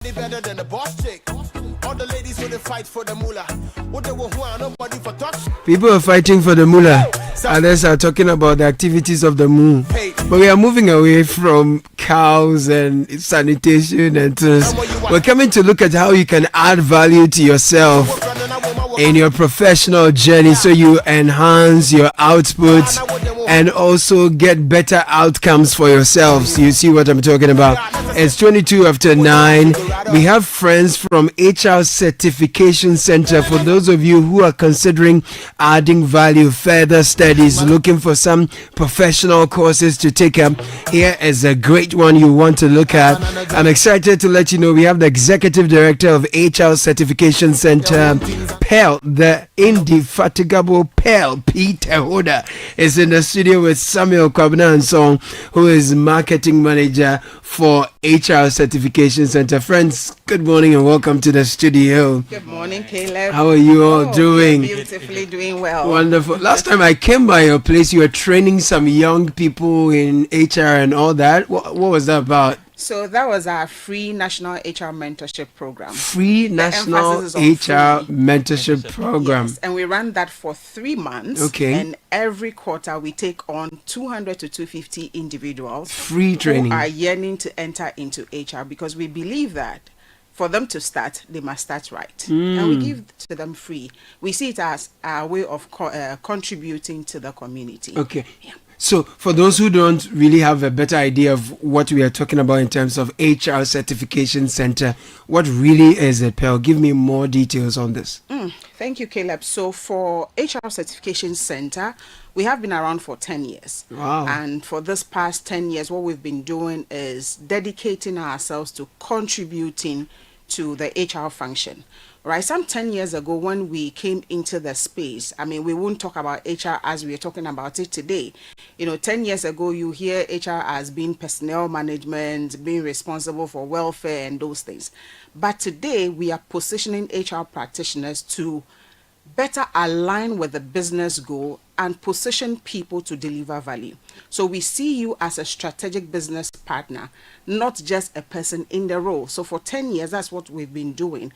Better than the boss chick. All the ladies who they fight for the moolah. What they want, nobody for touch. People are fighting for the moolah. Others are talking about the activities of the moon. But we are moving away from cows and sanitation and things. We're coming to look at how you can add value to yourself in your professional journey so you enhance your output and also get better outcomes for yourselves. You see what I'm talking about? It's 22 after 9. We have friends from HR Certification Center. For those of you who are considering adding value, further studies, looking for some professional courses to take up, here is a great one you want to look at. I'm excited to let you know we have the Executive Director of HR Certification Center, Pearl, the indefatigable Pearl P. Tehoda, is in the studio with Samuel Kwabena Ansong, who is Marketing Manager for HR Certification Center. Friends, good morning and welcome to the studio. Good morning, Caleb. How are you all doing? Beautifully doing well. Wonderful. Last time I came by your place, you were training some young people in HR and all that. What was that about? So that was our free national HR mentorship program. Free national HR mentorship program. Yes, and we ran that for 3 months. Okay. And every quarter we take on 200 to 250 individuals. Free training. Who are yearning to enter into HR because we believe that for them to start, they must start right. And we give to them free. We see it as our way of contributing to the community. Okay. Yeah. So, for those who don't really have a better idea of what we are talking about in terms of HR Certification Center, what really is it, Pearl? Give me more details on this. Thank you, Caleb. So, for HR Certification Center, we have been around for 10 years. Wow. And for this past 10 years, what we've been doing is dedicating ourselves to contributing to the HR function. Right, some 10 years ago when we came into the space, I mean, we won't talk about HR as we are talking about it today. 10 years ago, you hear HR as being personnel management, being responsible for welfare and those things. But today, we are positioning HR practitioners to better align with the business goal and position people to deliver value. So we see you as a strategic business partner, not just a person in the role. So for 10 years, that's what we've been doing.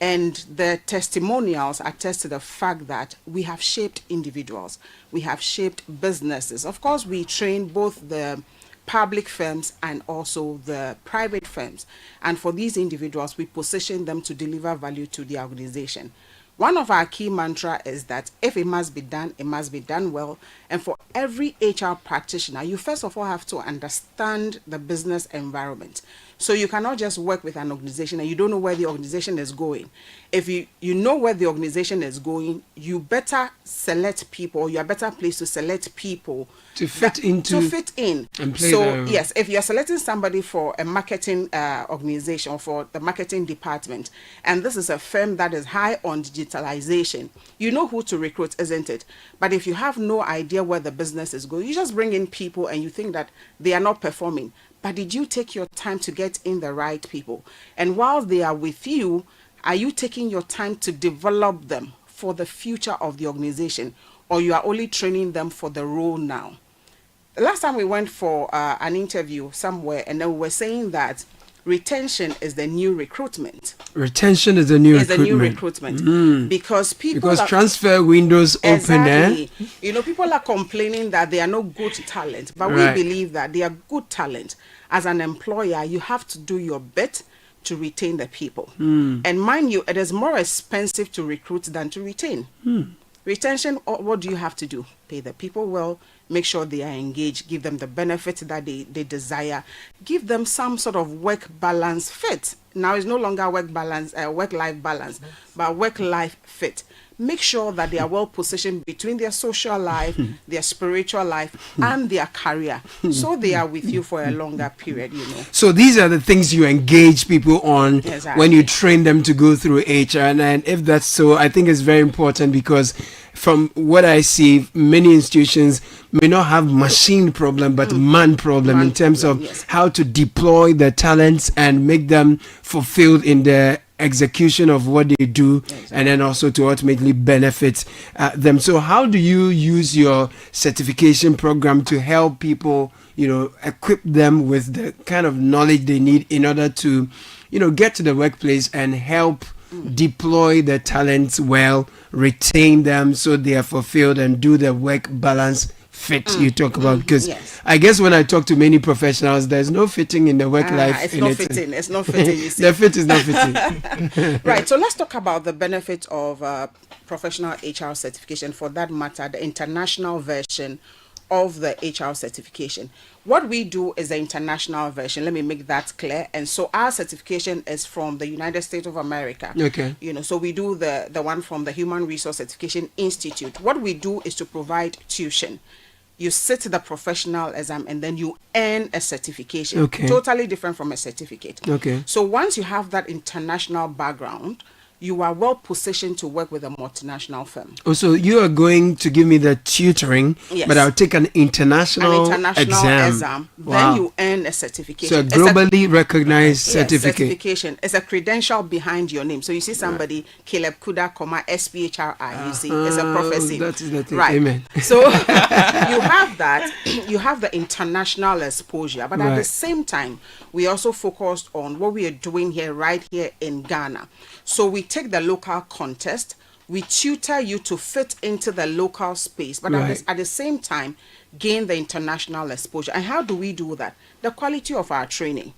And the testimonials attest to the fact that we have shaped individuals. We have shaped businesses. Of course, we train both the public firms and also the private firms. And for these individuals, we position them to deliver value to the organization. One of our key mantra is that if it must be done, it must be done well. And for every HR practitioner, you first of all have to understand the business environment. So you cannot just work with an organization and you don't know where the organization is going. If you know where the organization is going, you better select people. You are better placed to select people to fit in. And play so yes, if you're selecting somebody for a marketing organization or for the marketing department, and this is a firm that is high on digitalization, you know who to recruit, isn't it? But if you have no idea where the business is going, you just bring in people and you think that they are not performing. But did you take your time to get in the right people? And while they are with you, are you taking your time to develop them for the future of the organization? Or you are only training them for the role now? The last time we went for an interview somewhere, and then we were saying that retention is the new recruitment. Retention is the new recruitment. Because transfer windows exactly, open. People are complaining that they are no good talent, but we believe that they are good talent. As an employer, you have to do your bit to retain the people. And mind you, it is more expensive to recruit than to retain. Retention, what do you have to do? Pay the people well, make sure they are engaged, give them the benefits that they desire, give them some sort of work balance fit. Now it's no longer work-life balance, but work-life fit. Make sure that they are well positioned between their social life, their spiritual life, and their career, so they are with you for a longer period, So these are the things you engage people on when you train them to go through HR. And if that's so, I think it's very important because from what I see, many institutions may not have machine problem, but man problem in terms of how to deploy the talents and make them fulfilled in the execution of what they do, and then also to ultimately benefit them. So how do you use your certification program to help people, equip them with the kind of knowledge they need in order to, get to the workplace and help deploy the talents well, retain them so they are fulfilled, and do the work balance fit you talk about. Because I guess when I talk to many professionals, there's no fitting in the work life. It's not fitting. It's not fitting. You see. The fit is not fitting. Right. So let's talk about the benefit of professional HR certification. For that matter, the international version of the HR certification. What we do is the international version. Let me make that clear. And so our certification is from the United States of America. Okay. So we do the one from the Human Resource Certification Institute. What we do is to provide tuition. You sit the professional exam and then you earn a certification. Okay. Totally different from a certificate. Okay. So once you have that international background, you are well positioned to work with a multinational firm. Oh, so you are going to give me the tutoring, but I'll take an international exam. Wow. Then you earn a certification. So a globally recognized certificate. Certification. It's a credential behind your name. So you see somebody, Caleb Kuda, SPHRI, you see, it's a prophecy. That is the thing. Right. Amen. So you have that, you have the international exposure, but at the same time, we also focused on what we are doing here, right here in Ghana. So we take the local context, we tutor you to fit into the local space, but at the same time, gain the international exposure. And how do we do that? The quality of our training.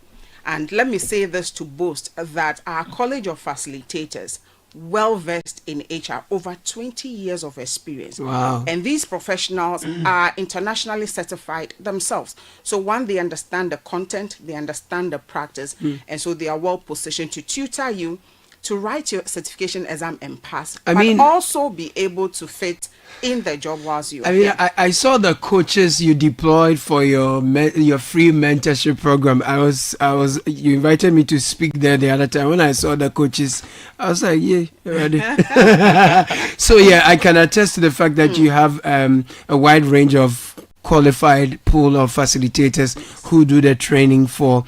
And let me say this to boast that our College of Facilitators, well versed in HR, over 20 years of experience. Wow. And these professionals are internationally certified themselves. So one, they understand the content, they understand the practice, and so they are well positioned to tutor you to write your certification exam and pass, but also be able to fit in the job whilst you are here. I saw the coaches you deployed for your free mentorship program. You invited me to speak there the other time. When I saw the coaches, I was like, yeah, ready. So yeah, I can attest to the fact that you have a wide range of qualified pool of facilitators who do the training for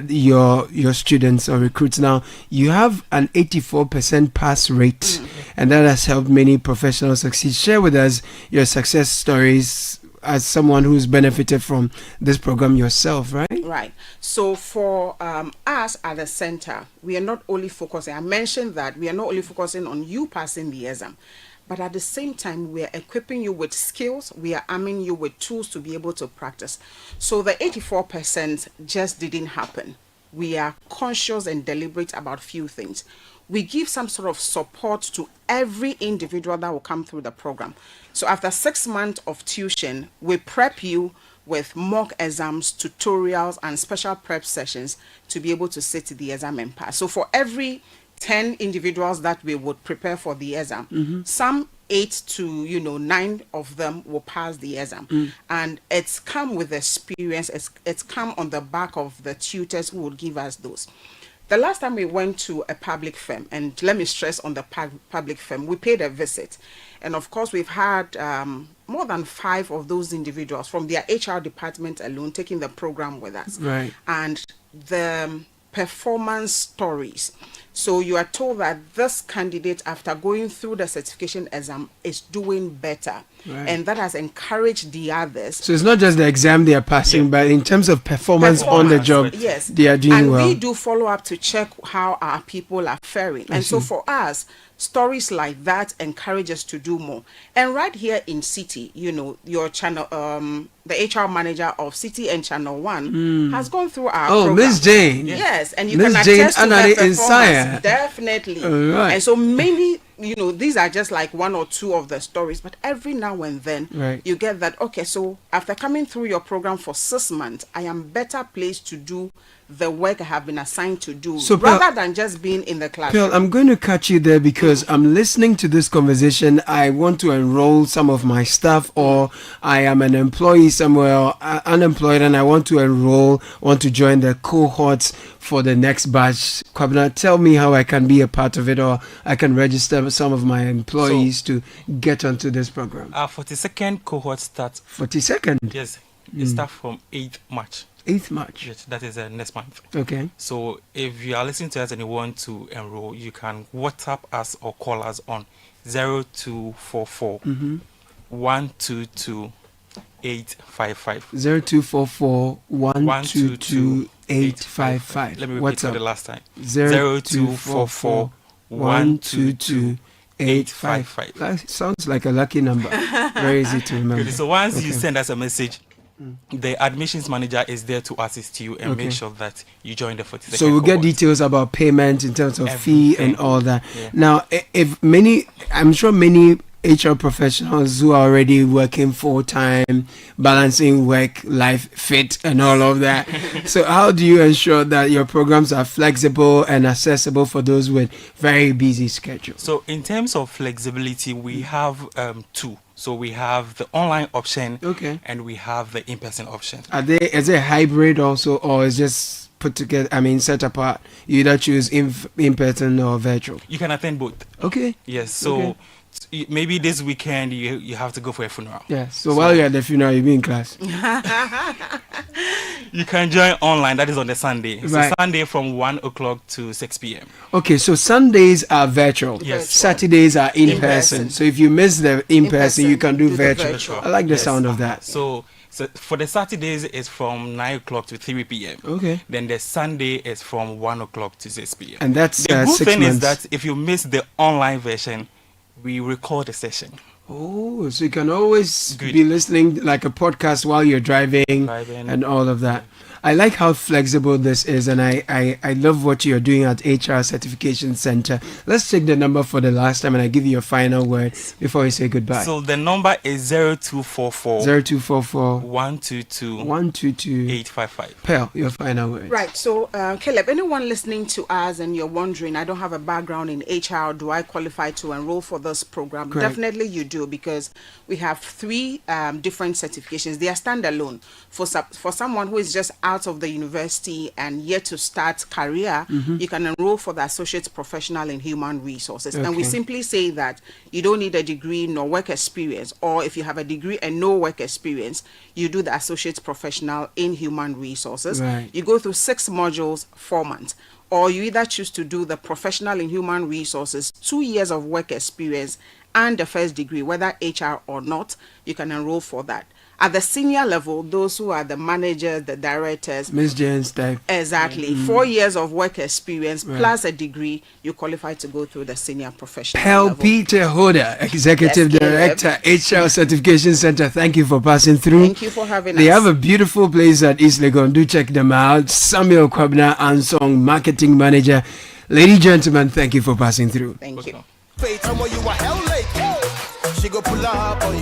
your students or recruits. Now, you have an 84% pass rate, and that has helped many professionals succeed. Share with us your success stories as someone who's benefited from this program yourself, right? Right. So for us at the center, we are not only focusing, I mentioned that we are not only focusing on you passing the exam, but at the same time, we are equipping you with skills. We are arming you with tools to be able to practice. So the 84% just didn't happen. We are conscious and deliberate about few things. We give some sort of support to every individual that will come through the program. So after 6 months of tuition, we prep you with mock exams, tutorials, and special prep sessions to be able to sit the exam and pass. So for every 10 individuals that we would prepare for the exam, some 8 to 9 of them will pass the exam, and it's come with experience. It's come on the back of the tutors who would give us those. The last time we went to a public firm, and let me stress on the public firm, we paid a visit, and of course we've had more than 5 of those individuals from their HR department alone taking the program with us, right? And the performance stories. So you are told that this candidate, after going through the certification exam, is doing better. Right. And that has encouraged the others. So it's not just the exam they are passing, but in terms of performance on the job, they are doing well. And we do follow up to check how our people are faring. And so for us, stories like that encourage us to do more. And right here in Citi, your channel, the HR manager of Citi and Channel 1 has gone through our program. Miss Jane. Yes, and you can attest to her performance. Definitely. Right. And so many, these are just like 1 or 2 of the stories, but every now and then you get that, okay, so after coming through your program for 6 months, I am better placed to do the work I have been assigned to do, so rather than just being in the classroom. Pearl, I'm going to catch you there because I'm listening to this conversation. I want to enroll some of my staff, or I am an employee somewhere, unemployed, and I want to join the cohorts for the next batch. Kwabena, tell me how I can be a part of it, or I can register some of my employees to get onto this program. 42nd cohort starts. 42nd? Yes. It starts from 8th March. 8th March. Yes, that is next month. Okay. So if you are listening to us and you want to enroll, you can WhatsApp us or call us on 0244 122 855. 0244 122 855. Let me repeat What's for up? the last time. 0244 122 855. That sounds like a lucky number. Very easy to remember. Good. So once you send us a message, the admissions manager is there to assist you and make sure that you join the 42nd. So we'll get cohort. details about payment in terms of fee and Everything. all that. Yeah. Now, I'm sure many HR professionals who are already working full time, balancing work, life, fit, and all of that. So how do you ensure that your programs are flexible and accessible for those with very busy schedules? So in terms of flexibility, we have two. So we have the online option, and we have the in-person option. Is it hybrid also, or is just put together? I mean, set apart. You either choose in-person or virtual. You can attend both. Okay. Yes. So maybe this weekend you have to go for a funeral. Yeah. So while you're at the funeral, you'll be in class. You can join online. That is on the Sunday. Right. So Sunday from 1 o'clock to 6 p.m. Okay, so Sundays are virtual. Yes. Saturdays are in person. person. So if you miss the in person, you can do the virtual. virtual. I like the sound of that. So for the Saturdays, it's from 9 o'clock to 3 p.m. Okay. Then the Sunday is from 1 o'clock to 6 p.m. And that's the good 6 thing months. is that if you miss the online version, we record the session. Oh, so you can always Good. be listening like a podcast while you're driving and all of that. I like how flexible this is, and I love what you're doing at HR Certification Center. Let's take the number for the last time, and I give you a final word before we say goodbye. So the number is 0244 0244 122 122 855. Pearl, your final word. Right. So, Caleb, anyone listening to us and you're wondering, I don't have a background in HR, do I qualify to enroll for this program? Correct. Definitely you do, because we have three different certifications. They are standalone. For someone who is just out of the university and yet to start career, you can enroll for the Associate Professional in Human Resources. And we simply say that you don't need a degree nor work experience, or if you have a degree and no work experience, you do the Associate Professional in Human Resources. Right. You go through 6 modules, 4 months. Or you either choose to do the Professional in Human Resources, 2 years of work experience, and the first degree, whether HR or not, you can enroll for that. At the senior level, those who are the managers, the directors, Miss Jane's type. exactly, 4 years of work experience plus a degree, you qualify to go through the senior professional Pearl level. Tehoda, Executive Yes, Director, HR Certification Center. Thank you for passing through. Thank you for having They us. have a beautiful place at East Legon. Do check them out. Samuel Kwabena, Ansong, Marketing Manager. Ladies and gentlemen, thank you for passing through. Thank you. Fate, and when you are hell late, she go pull up on you.